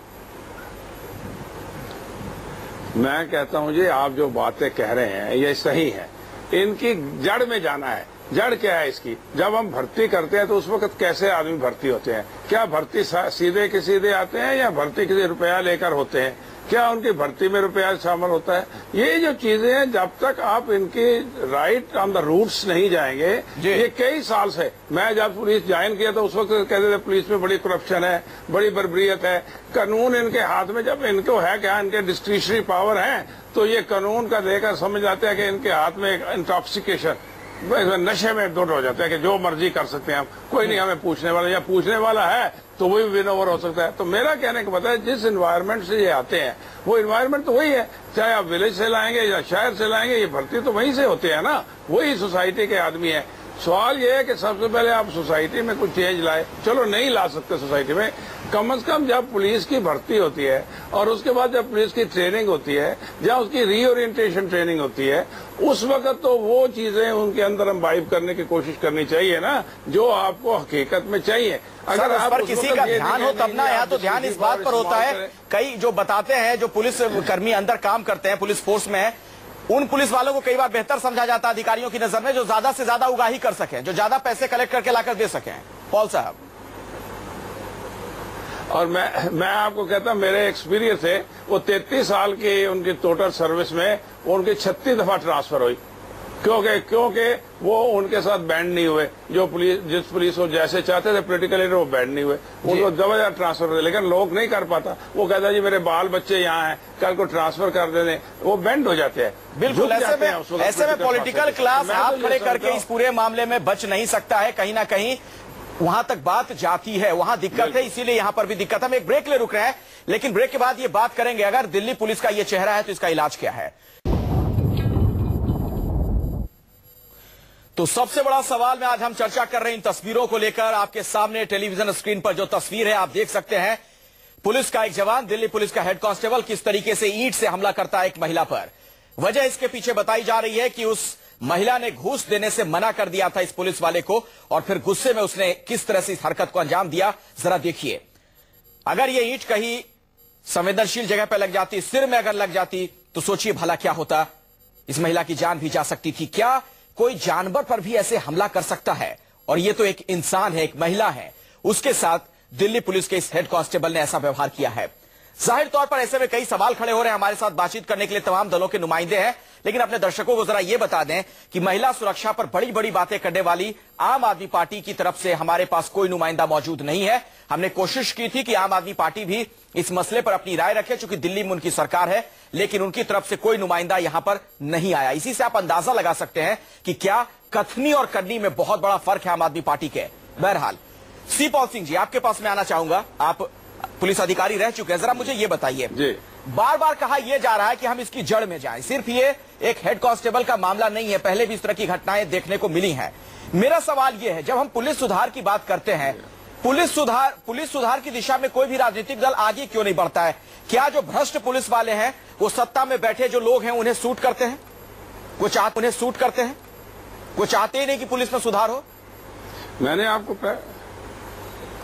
मैं कहता हूं जी, आप जो बातें कह रहे हैं ये सही है, इनकी जड़ में जाना है। जड़ क्या है इसकी? जब हम भर्ती करते हैं तो उस वक्त कैसे आदमी भर्ती होते हैं? क्या भर्ती सीधे के सीधे आते हैं या भर्ती किसी रुपया लेकर होते हैं? क्या उनकी भर्ती में रुपया शामिल होता है? ये जो चीजें हैं, जब तक आप इनकी राइट ऑन द रूट्स नहीं जाएंगे, ये कई साल से, मैं जब पुलिस ज्वाइन किया तो उस वक्त कहते थे पुलिस में बड़ी करप्शन है, बड़ी बर्बरियत है, कानून इनके हाथ में, जब इनको है क्या, इनके डिस्क्रिशनरी पावर है, तो ये कानून का देकर समझ जाते हैं कि इनके हाथ में इंटॉक्सिकेशन, नशे में दुट हो जाते हैं कि जो मर्जी कर सकते हैं हम, कोई नहीं हमें पूछने वाला, या पूछने वाला है तो वही विन ओवर हो सकता है। तो मेरा कहने का मतलब है, जिस एनवायरनमेंट से ये आते हैं वो एनवायरनमेंट तो वही है, चाहे आप विलेज से लाएंगे या शहर से लाएंगे, ये भर्ती तो वहीं से होते हैं ना, वही सोसाइटी के आदमी है। सवाल ये है कि सबसे पहले आप सोसाइटी में कुछ चेंज लाए। चलो नहीं ला सकते सोसाइटी में, कम से कम जब पुलिस की भर्ती होती है और उसके बाद जब पुलिस की ट्रेनिंग होती है, जब उसकी रीओरिएंटेशन ट्रेनिंग होती है, उस वक्त तो वो चीजें उनके अंदर इम्बाइब करने की कोशिश करनी चाहिए ना, जो आपको हकीकत में चाहिए। अगर आप पर किसी का ध्यान हो तब ना, यहाँ तो ध्यान इस बात पर होता है, कई जो बताते हैं, जो पुलिस कर्मी अंदर काम करते हैं, पुलिस फोर्स में है, उन पुलिस वालों को कई बार बेहतर समझा जाता है अधिकारियों की नजर में, जो ज्यादा से ज्यादा उगाही कर सकें, जो ज्यादा पैसे कलेक्ट करके लाकर दे सकें। पॉल साहब, और मैं आपको कहता हूं, मेरे एक्सपीरियंस है, वो 33 साल की उनकी टोटल सर्विस में उनकी 36 दफा ट्रांसफर हुई, क्योंकि वो उनके साथ बैंड नहीं हुए, जो जिस पुलिस को जैसे चाहते थे पोलिटिकल लीडर, वो बैंड नहीं हुए, उनको जबरदस्त ट्रांसफर हुए। लेकिन लोग नहीं कर पाता, वो कहता जी मेरे बाल बच्चे यहाँ हैं, कल को ट्रांसफर कर देने, वो बैंड हो जाते हैं। बिल्कुल, ऐसे में पॉलिटिकल क्लास हाथ खड़े करके इस पूरे मामले में बच नहीं सकता है, कहीं ना कहीं वहां तक बात जाती है, वहां दिक्कत है, इसीलिए यहां पर भी दिक्कत है। हम एक ब्रेक ले रुक रहे हैं, लेकिन ब्रेक के बाद ये बात करेंगे, अगर दिल्ली पुलिस का ये चेहरा है तो इसका इलाज क्या है। तो सबसे बड़ा सवाल में आज हम चर्चा कर रहे हैं इन तस्वीरों को लेकर। आपके सामने टेलीविजन स्क्रीन पर जो तस्वीर है आप देख सकते हैं, पुलिस का एक जवान, दिल्ली पुलिस का हेड कांस्टेबल किस तरीके से ईंट से हमला करता है एक महिला पर। वजह इसके पीछे बताई जा रही है कि उस महिला ने घूस देने से मना कर दिया था इस पुलिस वाले को, और फिर गुस्से में उसने किस तरह से इस हरकत को अंजाम दिया, जरा देखिए। अगर ये ईंट कहीं संवेदनशील जगह पर लग जाती, सिर में अगर लग जाती, तो सोचिए भला क्या होता। इस महिला की जान भी जा सकती थी। क्या कोई जानवर पर भी ऐसे हमला कर सकता है? और ये तो एक इंसान है, एक महिला है, उसके साथ दिल्ली पुलिस के इस हेड कांस्टेबल ने ऐसा व्यवहार किया है। जाहिर तौर पर ऐसे में कई सवाल खड़े हो रहे हैं। हमारे साथ बातचीत करने के लिए तमाम दलों के नुमाइंदे हैं, लेकिन अपने दर्शकों को जरा यह बता दें कि महिला सुरक्षा पर बड़ी बड़ी बातें करने वाली आम आदमी पार्टी की तरफ से हमारे पास कोई नुमाइंदा मौजूद नहीं है। हमने कोशिश की थी कि आम आदमी पार्टी भी इस मसले पर अपनी राय रखे, चूंकि दिल्ली में उनकी सरकार है, लेकिन उनकी तरफ से कोई नुमाइंदा यहां पर नहीं आया। इसी से आप अंदाजा लगा सकते हैं कि क्या कथनी और करनी में बहुत बड़ा फर्क है आम आदमी पार्टी के। बहरहाल सी पॉल सिंह जी, आपके पास मैं आना चाहूंगा। आप पुलिस अधिकारी रह चुके हैं, जरा मुझे ये बताइए, बार बार कहा यह जा रहा है कि हम इसकी जड़ में जाएं। सिर्फ ये एक हेड कांस्टेबल का मामला नहीं है, पहले भी इस तरह की घटनाएं देखने को मिली हैं। मेरा सवाल यह है, जब हम पुलिस सुधार की बात करते हैं, पुलिस सुधार की दिशा में कोई भी राजनीतिक दल आगे क्यों नहीं बढ़ता है? क्या जो भ्रष्ट पुलिस वाले हैं, वो सत्ता में बैठे जो लोग हैं, उन्हें सूट करते हैं? उन्हें सूट करते हैं? वो चाहते ही नहीं कि पुलिस में सुधार हो?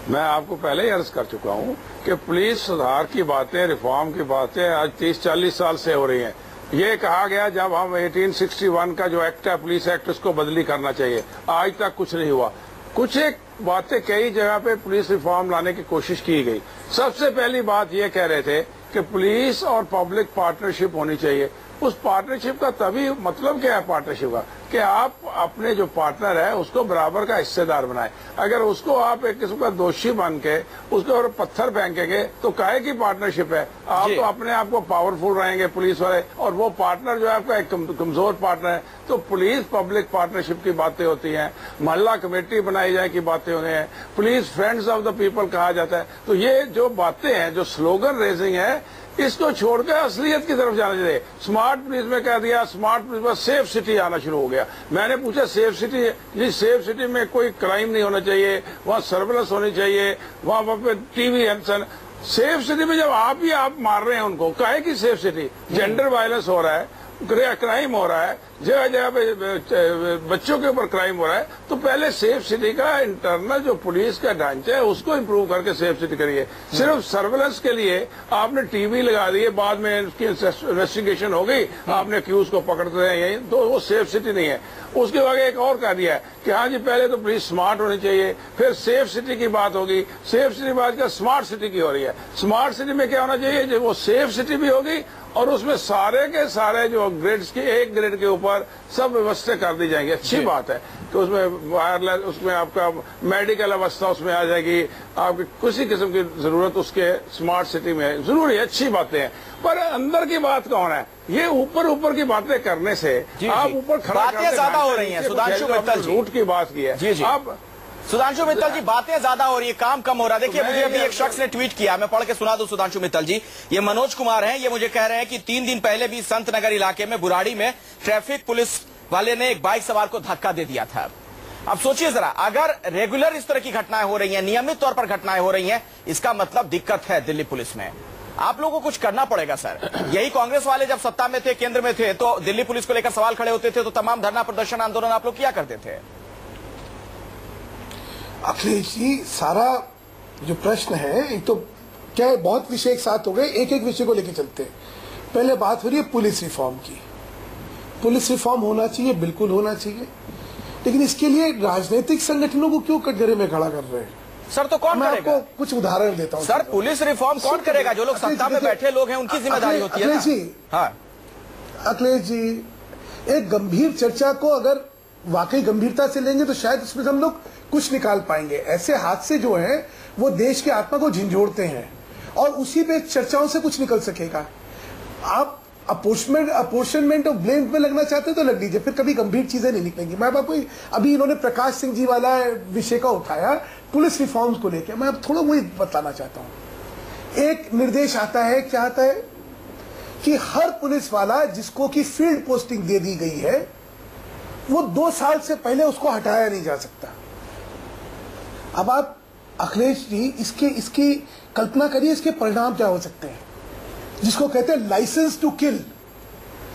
मैं आपको पहले ही अर्ज कर चुका हूं कि पुलिस सुधार की बातें, रिफॉर्म की बातें आज 30-40 साल से हो रही हैं। ये कहा गया जब हम 1861 का जो एक्ट है, पुलिस एक्ट, उसको बदली करना चाहिए, आज तक कुछ नहीं हुआ। कुछ एक बातें कई जगह पे पुलिस रिफॉर्म लाने की कोशिश की गई। सबसे पहली बात ये कह रहे थे कि पुलिस और पब्लिक पार्टनरशिप होनी चाहिए। उस पार्टनरशिप का तभी मतलब क्या है पार्टनरशिप का, कि आप अपने जो पार्टनर है उसको बराबर का हिस्सेदार बनाए। अगर उसको आप एक किस्म का दोषी बन के उसके ऊपर पत्थर फेंकेंगे तो काहे की पार्टनरशिप है? आप तो अपने आप को पावरफुल रहेंगे पुलिस वाले, और वो पार्टनर जो है आपका एक कमजोर पार्टनर है। तो पुलिस पब्लिक पार्टनरशिप की बातें होती हैं, मोहल्ला कमेटी बनाई जाए की बातें होती हैं, police friends of the people कहा जाता है। तो ये जो बातें हैं, जो स्लोगन रेजिंग है, इसको छोड़कर असलियत की तरफ जाना चाहिए। स्मार्ट पुलिस में कह दिया, स्मार्ट पुलिस में सेफ सिटी आना शुरू हो गया। मैंने पूछा सेफ सिटी, जी सेफ सिटी में कोई क्राइम नहीं होना चाहिए, वहाँ सर्वेलेंस होनी चाहिए, वहाँ पे टीवी एंसन। सेफ सिटी में जब आप मार रहे हैं उनको, काहे की सेफ सिटी? जेंडर वायलेंस हो रहा है, क्राइम हो रहा है, जगह जगह पे बच्चों के ऊपर क्राइम हो रहा है। तो पहले सेफ सिटी का इंटरनल जो पुलिस का ढांचा है उसको इम्प्रूव करके सेफ सिटी करिए। सिर्फ सर्वेलेंस के लिए आपने टीवी लगा दिए, बाद में उसकी इन्वेस्टिगेशन हो गई, आपने अक्यूज को पकड़ते हैं यही, तो वो सेफ सिटी नहीं है। उसके बाद एक और कह दिया है कि हाँ जी पहले तो पुलिस स्मार्ट होनी चाहिए, फिर सेफ सिटी की बात होगी, सेफ सिटी बाद क्या स्मार्ट सिटी की हो रही है। स्मार्ट सिटी में क्या होना चाहिए, जो वो सेफ सिटी भी होगी और उसमें सारे के सारे जो ग्रेड्स के एक ग्रेड के ऊपर सब व्यवस्था कर दी जाएंगी। अच्छी बात है कि उसमें वायरलेस, उसमें आपका मेडिकल अवस्था उसमें आ जाएगी, आपकी किसी किस्म की जरूरत उसके स्मार्ट सिटी में जरूरी है, अच्छी बातें हैं। पर अंदर की बात कौन है? ये ऊपर की बातें करने से आप ऊपर खड़ा बातें ज्यादा हो रही हैं। सुधांशु मित्तल जी, रूट की बात की है आप। सुधांशु मित्तल जी, बातें ज्यादा हो रही है, काम कम हो रहा है। देखिए मुझे अभी एक शख्स ने ट्वीट किया, मैं पढ़ के सुना दूं सुधांशु मित्तल जी। ये मनोज कुमार हैं, ये मुझे कह रहे हैं कि 3 दिन पहले भी संत नगर इलाके में बुराड़ी में ट्रैफिक पुलिस वाले ने एक बाइक सवार को धक्का दे दिया था। अब सोचिए जरा, अगर रेगुलर इस तरह की घटनाएं हो रही हैं, नियमित तौर पर घटनाएं हो रही हैं, इसका मतलब दिक्कत है दिल्ली पुलिस में। आप लोगों को कुछ करना पड़ेगा सर। यही कांग्रेस वाले जब सत्ता में थे, केंद्र में थे, तो दिल्ली पुलिस को लेकर सवाल खड़े होते थे, तो तमाम धरना प्रदर्शन आंदोलन आप लोग किया करते थे। अखिलेश जी, सारा जो प्रश्न है, एक तो क्या है, बहुत विषय एक साथ हो गए, एक एक विषय को लेकर चलते हैं। पहले बात हो रही है पुलिस रिफॉर्म की। पुलिस रिफॉर्म होना चाहिए, बिल्कुल होना चाहिए, लेकिन इसके लिए राजनीतिक संगठनों को क्यों कटघरे में खड़ा कर रहे हैं सर? तो कौन मैं करेगा? आपको कुछ उदाहरण देता हूँ सर। पुलिस रिफॉर्म कौन करेगा? जो लोग सत्ता में बैठे लोग हैं, उनकी जिम्मेदारी होती है। अखिलेश जी, हाँ अखिलेश जी, एक गंभीर चर्चा को अगर वाकई गंभीरता से लेंगे तो शायद उसमें हम लोग कुछ निकाल पाएंगे। ऐसे हादसे जो हैं वो देश की आत्मा को झंझोड़ते हैं, और उसी पे चर्चाओं से कुछ निकल सकेगा। आप अपोर्शनमेंट ऑफ ब्लेम में लगना चाहते हैं तो लग लीजिए, फिर कभी गंभीर चीजें नहीं निकलेंगी। मैं आपको अभी इन्होंने प्रकाश सिंह जी वाला विषय का उठाया, पुलिस रिफॉर्म्स को लेकर, मैं अब थोड़ा वही बताना चाहता हूं। एक निर्देश आता है, क्या आता है कि हर पुलिस वाला जिसको की फील्ड पोस्टिंग दे दी गई है, वो 2 साल से पहले उसको हटाया नहीं जा सकता। अब आप अखिलेश जी इसकी कल्पना करिए, इसके परिणाम क्या हो सकते हैं, जिसको कहते हैं लाइसेंस टू किल।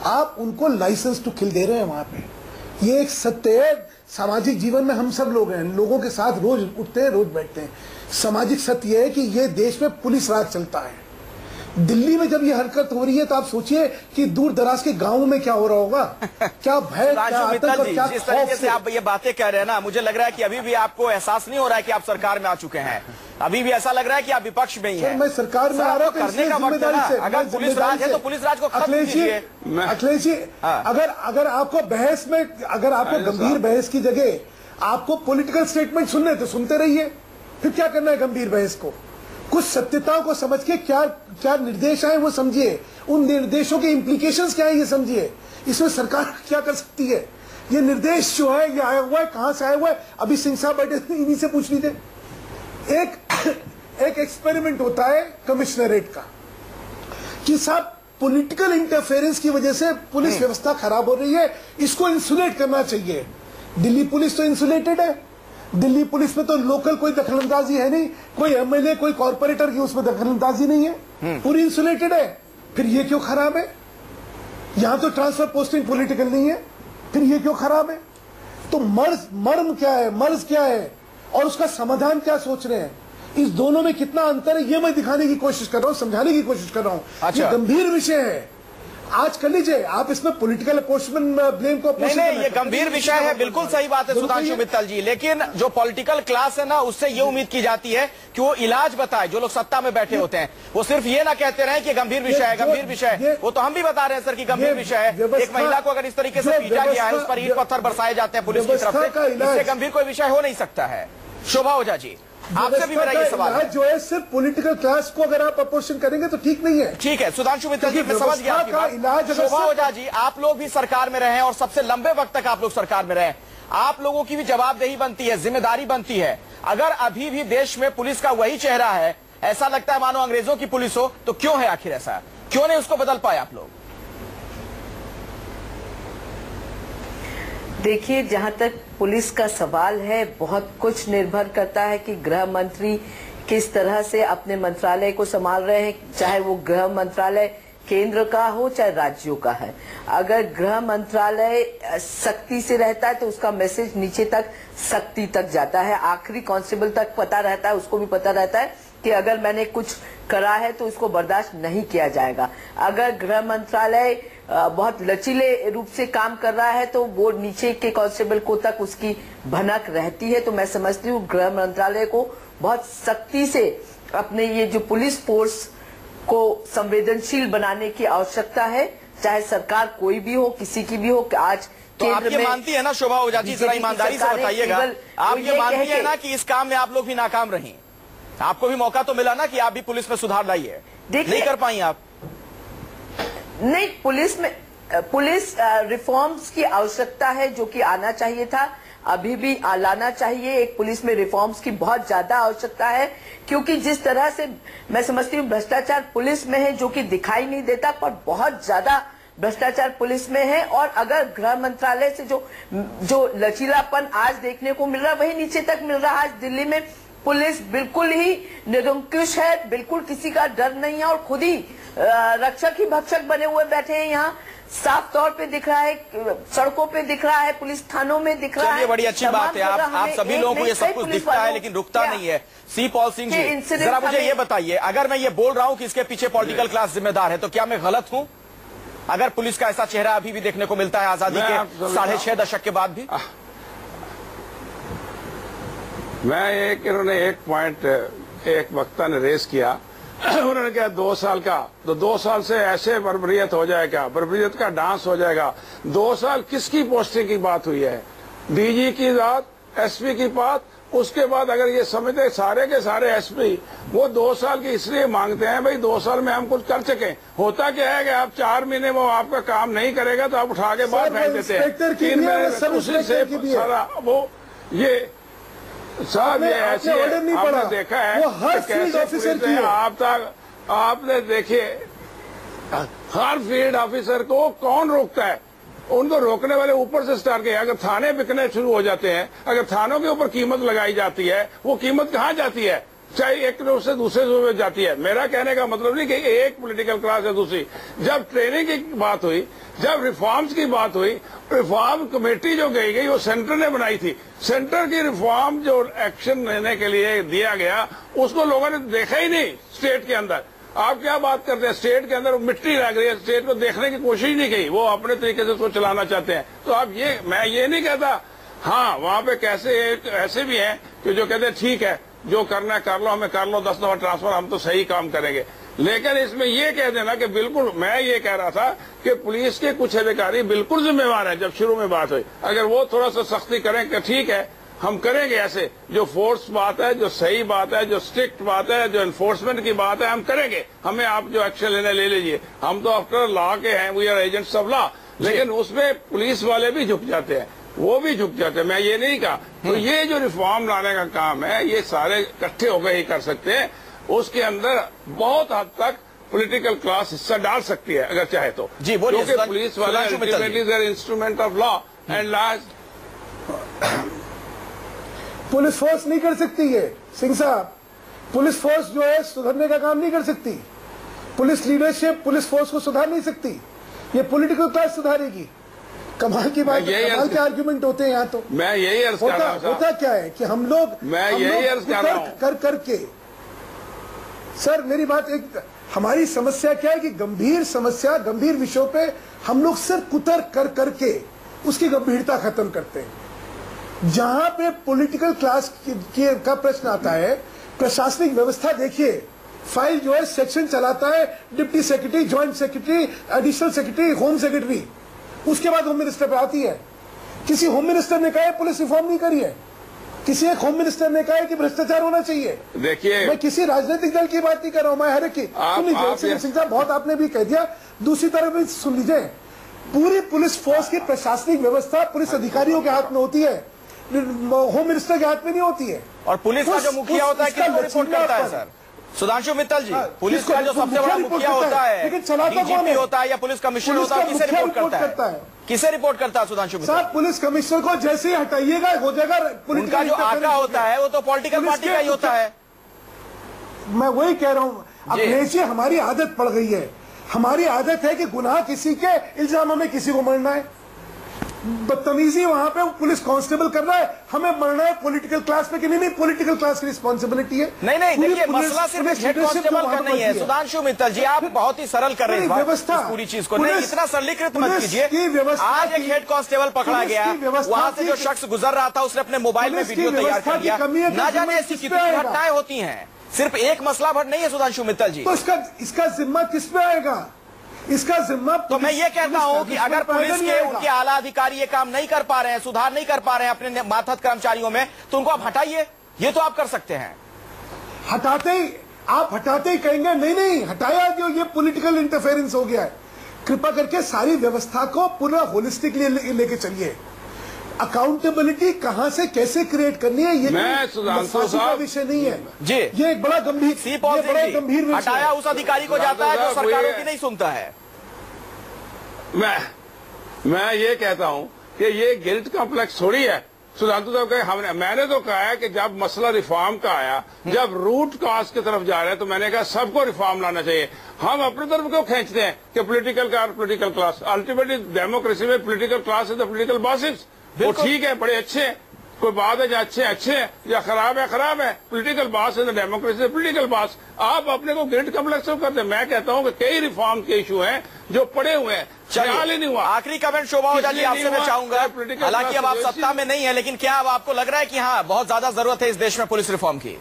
आप उनको लाइसेंस टू किल दे रहे हैं वहां पे। ये एक सत्य है, सामाजिक जीवन में हम सब लोग हैं, लोगों के साथ रोज उठते हैं, रोज बैठते हैं। सामाजिक सत्य है कि ये देश में पुलिस राज चलता है। दिल्ली में जब ये हरकत हो रही है तो आप सोचिए कि दूर दराज के गांवों में क्या हो रहा होगा। क्या भय, क्या आतंक, क्या जिस तरीके से आप ये बातें कह रहे हैं ना, मुझे लग रहा है कि अभी भी आपको एहसास नहीं हो रहा है कि आप सरकार में आ चुके हैं। अभी भी ऐसा लग रहा है कि आप विपक्ष में ही हैं। मैं सरकार में आ रहा हूं करने का वक्त है ना। अगर पुलिस राज है तो पुलिस राज को खत्म कीजिए। अखिलेश जी, अगर आपको बहस में, अगर आपको गंभीर बहस की जगह आपको पॉलिटिकल स्टेटमेंट सुनने तो सुनते रहिए, फिर क्या करना है गंभीर बहस को। कुछ सत्यताओं को समझ के क्या क्या निर्देश आए वो समझिए, उन निर्देशों के इम्प्लीकेशंस क्या है ये समझिए, इसमें सरकार क्या कर सकती है। ये निर्देश जो है ये आया हुआ है, कहां से आया हुआ है, अभी सिंह साहब बैठे इन्हीं से पूछ लीजिए। एक एक्सपेरिमेंट होता है कमिश्नरेट का कि साहब पॉलिटिकल इंटरफेरेंस की वजह से पुलिस व्यवस्था खराब हो रही है, इसको इंसुलेट करना चाहिए। दिल्ली पुलिस तो इंसुलेटेड है, दिल्ली पुलिस में तो लोकल कोई दखलंदाजी है नहीं, कोई एमएलए कोई कॉर्पोरेटर की उसमें दखलंदाजी नहीं है, पूरी इंसुलेटेड है। फिर ये क्यों खराब है? यहां तो ट्रांसफर पोस्टिंग पॉलिटिकल नहीं है, फिर ये क्यों खराब है? तो मर्म क्या है, मर्ज क्या है और उसका समाधान क्या सोच रहे हैं, इस दोनों में कितना अंतर है ये मैं दिखाने की कोशिश कर रहा हूं, समझाने की कोशिश कर रहा हूं। अच्छा। ये गंभीर विषय है, आज कर लीजिए आप इसमें पॉलिटिकल अपोजिशन ब्लेम को। नहीं, ये गंभीर विषय है, बिल्कुल सही बात है सुधांशु मित्तल जी, लेकिन जो पॉलिटिकल क्लास है ना उससे ये उम्मीद की जाती है कि वो इलाज बताए। जो लोग सत्ता में बैठे होते हैं वो सिर्फ ये ना कहते रहे कि गंभीर विषय है, गंभीर विषय है। वो तो हम भी बता रहे हैं सर कि गंभीर विषय है। एक महिला को अगर इस तरीके से पीटा गया है, उस पर ईंट पत्थर बरसाए जाते हैं पुलिस की तरफ से, इससे गंभीर कोई विषय हो नहीं सकता है। शोभा ओझा जी, आपसे भी मेरा ये सवाल है, जो है सिर्फ पॉलिटिकल क्लास को अगर आप अपोजिशन करेंगे तो ठीक नहीं है। ठीक है सुधांशु मित्तल जी, मैं समझ गया आपकी बात। शोभा ओझा जी, आप लोग भी सरकार में रहे हैं और सबसे लंबे वक्त तक आप लोग सरकार में रहे, आप लोगों की भी जवाबदेही बनती है, जिम्मेदारी बनती है। अगर अभी भी देश में पुलिस का वही चेहरा है, ऐसा लगता है मानो अंग्रेजों की पुलिस हो, तो क्यों है आखिर ऐसा? क्यों नहीं उसको बदल पाए आप लोग? देखिए, जहां तक पुलिस का सवाल है, बहुत कुछ निर्भर करता है कि गृह मंत्री किस तरह से अपने मंत्रालय को संभाल रहे हैं, चाहे वो गृह मंत्रालय केंद्र का हो चाहे राज्यों का है। अगर गृह मंत्रालय सख्ती से रहता है तो उसका मैसेज नीचे तक सख्ती तक जाता है, आखिरी कांस्टेबल तक पता रहता है, उसको भी पता रहता है कि अगर मैंने कुछ करा है तो उसको बर्दाश्त नहीं किया जाएगा। अगर गृह मंत्रालय बहुत लचीले रूप से काम कर रहा है तो वो नीचे के कांस्टेबल को तक उसकी भनक रहती है। तो मैं समझती हूँ गृह मंत्रालय को बहुत सख्ती से अपने ये जो पुलिस फोर्स को संवेदनशील बनाने की आवश्यकता है, चाहे सरकार कोई भी हो, किसी की भी हो। आज तो आप ये मानती है ना शोभा ओझा जी, जरा ईमानदारी से बताइएगा, आप ये मानती है ना कि इस काम में आप लोग भी नाकाम रही? आपको भी मौका तो मिला ना कि आप भी पुलिस में सुधार लाइए, नहीं कर पाई आप? नहीं, पुलिस रिफॉर्म्स की आवश्यकता है जो कि आना चाहिए था, अभी भी लाना चाहिए। एक पुलिस में रिफॉर्म्स की बहुत ज्यादा आवश्यकता है, क्योंकि जिस तरह से मैं समझती हूँ भ्रष्टाचार पुलिस में है, जो कि दिखाई नहीं देता, पर बहुत ज्यादा भ्रष्टाचार पुलिस में है। और अगर गृह मंत्रालय से जो लचीलापन आज देखने को मिल रहा है वही नीचे तक मिल रहा है। आज दिल्ली में पुलिस बिल्कुल ही निरंकुश है, बिल्कुल किसी का डर नहीं है और खुद ही रक्षक ही भक्षक बने हुए बैठे हैं। यहाँ साफ तौर पे दिख रहा है, सड़कों पे दिख रहा है, पुलिस थानों में दिख रहा है। ये बड़ी अच्छी बात है, आप सभी लोगों को ये सब कुछ दिखता है लेकिन रुकता नहीं है। सी पॉल सिंह जी, जरा मुझे ये बताइए, अगर मैं ये बोल रहा हूँ कि इसके पीछे पॉलिटिकल क्लास जिम्मेदार है, तो क्या मैं गलत हूँ? अगर पुलिस का ऐसा चेहरा अभी भी देखने को मिलता है आजादी के 6.5 दशक के बाद भी? मैं इन्होंने एक पॉइंट एक वक्ता ने रेस किया, उन्होंने कहा 2 साल का, तो 2 साल से ऐसे बर्बरियत हो जाएगा, बर्बरियत का डांस हो जाएगा। 2 साल किसकी पोस्टिंग की बात हुई है? डीजी की बात, एसपी की बात। उसके बाद अगर ये समझते सारे के सारे एसपी वो 2 साल की इसलिए मांगते हैं, भाई 2 साल में हम कुछ कर सकें। होता क्या है कि आप 4 महीने वो आपका काम नहीं करेगा तो आप उठा के बाहर फेंक देते हैं। 3 महीने उसी से सारा वो ये साहब ये ऐसे आपने देखा है वो हर फील्ड ऑफिसर की है। आपने देखिए हर फील्ड ऑफिसर को कौन रोकता है? उनको रोकने वाले ऊपर से स्टार्ट किया। अगर थाने बिकने शुरू हो जाते हैं, अगर थानों के ऊपर कीमत लगाई जाती है, वो कीमत कहाँ जाती है? चाहे एक रूप से दूसरे रूप में जाती है। मेरा कहने का मतलब नहीं कि एक पॉलिटिकल क्लास है दूसरी। जब ट्रेनिंग की बात हुई, जब रिफॉर्म्स की बात हुई, रिफॉर्म कमेटी जो गई वो सेंटर ने बनाई थी। सेंटर की रिफॉर्म जो एक्शन लेने के लिए दिया गया उसको लोगों ने देखा ही नहीं स्टेट के अंदर। आप क्या बात करते हैं? स्टेट के अंदर मिट्टी लग रही है, स्टेट को देखने की कोशिश नहीं की, वो अपने तरीके से उसको चलाना चाहते हैं। तो आप मैं ये नहीं कहता, हाँ वहाँ पे ऐसे भी हैं कि जो कहते हैं ठीक है जो करना है कर लो, हमें कर लो 10 दफा ट्रांसफर, हम तो सही काम करेंगे। लेकिन इसमें ये कह देना कि बिल्कुल, मैं ये कह रहा था कि पुलिस के कुछ अधिकारी बिल्कुल जिम्मेवार हैं। जब शुरू में बात हुई, अगर वो थोड़ा सा सख्ती करें कि ठीक है हम करेंगे, ऐसे जो फोर्स बात है, जो सही बात है, जो स्ट्रिक्ट बात है, जो एनफोर्समेंट की बात है, हम करेंगे। हमें आप जो एक्शन लेने ले लीजिए, हम तो आफ्टर लॉ के हैं, we are agents of law. लेकिन उसमें पुलिस वाले भी झुक जाते हैं, वो भी झुक जाते हैं, मैं ये नहीं कहा। तो ये जो रिफॉर्म लाने का काम है, ये सारे इकट्ठे होकर ही कर सकते हैं। उसके अंदर बहुत हद तक पॉलिटिकल क्लास हिस्सा डाल सकती है अगर चाहे तो। जी बोलिए। क्योंकि पुलिस वाला ultimately their instrument of law and law. Police force नहीं कर सकती है सिंह साहब, पुलिस फोर्स जो है सुधरने का काम नहीं कर सकती। पुलिस लीडरशिप पुलिस फोर्स को सुधार नहीं सकती, ये पॉलिटिकल क्लास सुधारेगी। कमाल की बात, कमाल के आर्ग्यूमेंट होते हैं यहाँ। तो मैं यही अर्ज कर रहा हूँ, होता क्या है कि हम लोग कर करके, सर मेरी बात एक, हमारी समस्या क्या है कि गंभीर समस्या, गंभीर विषयों पे हम लोग सिर्फ कुतर कर करके उसकी गंभीरता खत्म करते हैं। जहां पे पॉलिटिकल क्लास का प्रश्न आता है, प्रशासनिक व्यवस्था देखिए, फाइल जो है सेक्शन चलाता है deputy secretary, joint secretary, additional secretary, home secretary, उसके बाद होम मिनिस्टर पे आती है। किसी होम मिनिस्टर ने कहा है पुलिस रिफॉर्म नहीं करी है, किसी एक होम मिनिस्टर ने कहा है कि भ्रष्टाचार होना चाहिए। देखिए, मैं किसी राजनीतिक दल की बात नहीं कर रहा हूं, मैं हर एक की सुन लीजिए। सिंह साहब बहुत आपने भी कह दिया, दूसरी तरफ भी सुन लीजिए। पूरी पुलिस फोर्स की प्रशासनिक व्यवस्था पुलिस अधिकारियों के हाथ में होती है, होम मिनिस्टर के हाथ में नहीं होती है। और पुलिस का जो मुखिया होता है किसको रिपोर्ट करता है सर? सुधांशु मित्तल जी, पुलिस का जो सबसे बड़ा मुखिया होता है, लेकिन चलाता कौन है? होता है या पुलिस कमिश्नर होता है, किसे रिपोर्ट करता है? किसे रिपोर्ट करता है सुधांशु मित्तल? साहब पुलिस कमिश्नर को जैसे ही हटाइएगा हो जाएगा। उनका जो आका होता है वो तो पॉलिटिकल पार्टी का ही होता है। मैं वही कह रहा हूँ, अब हमारी आदत पड़ गई है, हमारी आदत है कि गुनाह किसी के इल्जामों में किसी को मरना है, बदतमीजी वहां पे पुलिस कांस्टेबल कर रहा है, हमें मरना है पॉलिटिकल क्लास पे कि नहीं, पॉलिटिकल क्लास की रिस्पॉन्सिबिलिटी है। नहीं देखिए, मसला सिर्फ हेड कांस्टेबल का नहीं है सुधांशु मित्तल जी, आप बहुत ही सरल कर रहे हैं व्यवस्था पूरी चीज को, नहीं इतना सरलीकृत मत कीजिए। आज एक हेड कांस्टेबल पकड़ा गया, वहां से जो शख्स गुजर रहा था उसने अपने मोबाइल में वीडियो तैयार कर दिया। ना जाने ऐसी कितनी घटनाएं होती हैं, सिर्फ एक मसला भर नहीं है सुधांशु मित्तल जी। तो इसका जिम्मा किस पे आएगा? इसका जिम्मा तो मैं ये कहता हूं कि अगर पुलिस के उनके आला अधिकारी ये काम नहीं कर पा रहे हैं, सुधार नहीं कर पा रहे हैं अपने मातहत कर्मचारियों में, तो उनको आप हटाइए, ये तो आप कर सकते हैं। आप हटाते ही कहेंगे नहीं हटाया, जो ये पॉलिटिकल इंटरफेरेंस हो गया है। कृपा करके सारी व्यवस्था को पूरा होलिस्टिक लेके चलिए। अकाउंटेबिलिटी कहां से कैसे क्रिएट करनी है, ये का विषय नहीं है जी, ये एक बड़ा गंभीर विषय। हटाया उस अधिकारी को जाता है जो सरकारों की नहीं सुनता है। मैं ये कहता हूं कि ये गिल्ट कॉम्प्लेक्स थोड़ी है सुधांशु साहब। मैंने तो कहा है कि जब मसला रिफॉर्म का आया, जब रूट कॉज की तरफ जा रहे हैं, तो मैंने कहा सबको रिफॉर्म लाना चाहिए। हम अपनी तरफ क्यों खींचते हैं कि पॉलिटिकल क्लास, अल्टीमेटली डेमोक्रेसी में political class is the political bosses. वो ठीक है, बड़े अच्छे हैं, कोई बात है जो अच्छे हैं या खराब है, पॉलिटिकल बॉस है, डेमोक्रेसी पॉलिटिकल बॉस। आप अपने को गिल्ट कॉम्प्लेक्स क्यों करते हैं? मैं कहता हूं कि कई रिफॉर्म के इशू हैं जो पड़े हुए हैं, ख्याल ही नहीं हुआ। आखिरी कमेंट शोभा ओझा जी आपसे मैं चाहूंगा, हालांकि अब आप सत्ता में नहीं है, लेकिन क्या अब आपको लग रहा है कि हाँ बहुत ज्यादा जरूरत है इस देश में पुलिस रिफॉर्म की?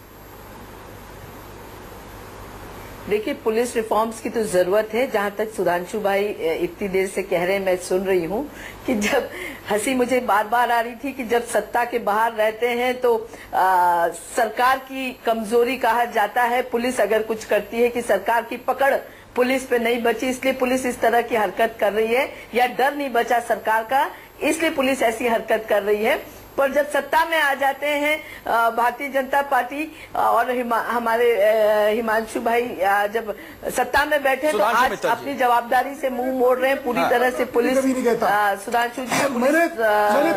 देखिए, पुलिस रिफॉर्म्स की तो जरूरत है। जहां तक सुधांशु भाई इतनी देर से कह रहे हैं, मैं सुन रही हूं कि जब हंसी मुझे बार बार आ रही थी कि जब सत्ता के बाहर रहते हैं तो सरकार की कमजोरी कहा जाता है, पुलिस अगर कुछ करती है कि सरकार की पकड़ पुलिस पे नहीं बची, इसलिए पुलिस इस तरह की हरकत कर रही है, या डर नहीं बचा सरकार का इसलिए पुलिस ऐसी हरकत कर रही है। पर जब सत्ता में आ जाते हैं भारतीय जनता पार्टी और हमारे हिमांशु भाई जब सत्ता में बैठे तो आज अपनी जवाबदारी से मुंह मोड़ रहे हैं पूरी तरह से पुलिस। सुधांशु जी, मैंने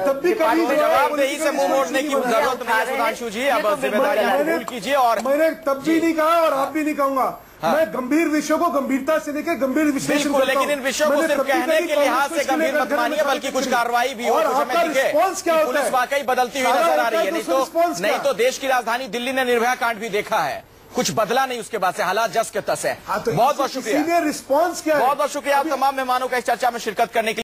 तब भी कभी जवाबदेही से मुंह मोड़ने की जरूरत नहीं है सुधांशु जी, अब जिम्मेदारी कबूल कीजिए। और मैंने तब भी नहीं कहा और आप भी नहीं कहूंगा, मैं गंभीर विषयों को गंभीरता से लेकर गंभीर विश्लेषण करता हूं। लेकिन इन विषयों को सिर्फ कहने के लिहाज से गंभीर मत मानिए, बल्कि कुछ कार्रवाई भी हो, कुछ हमें दिखे। पुलिस वाकई बदलती हुई नजर आ रही है, नहीं तो देश की राजधानी दिल्ली ने निर्भया कांड भी देखा है कुछ बदला नहीं उसके बाद से, हालात जस के तस है। हाँ, तो बहुत बहुत शुक्रिया। रिस्पॉन्स क्या है? बहुत बहुत शुक्रिया आप तमाम मेहमानों का इस चर्चा में शिरकत करने के लिए।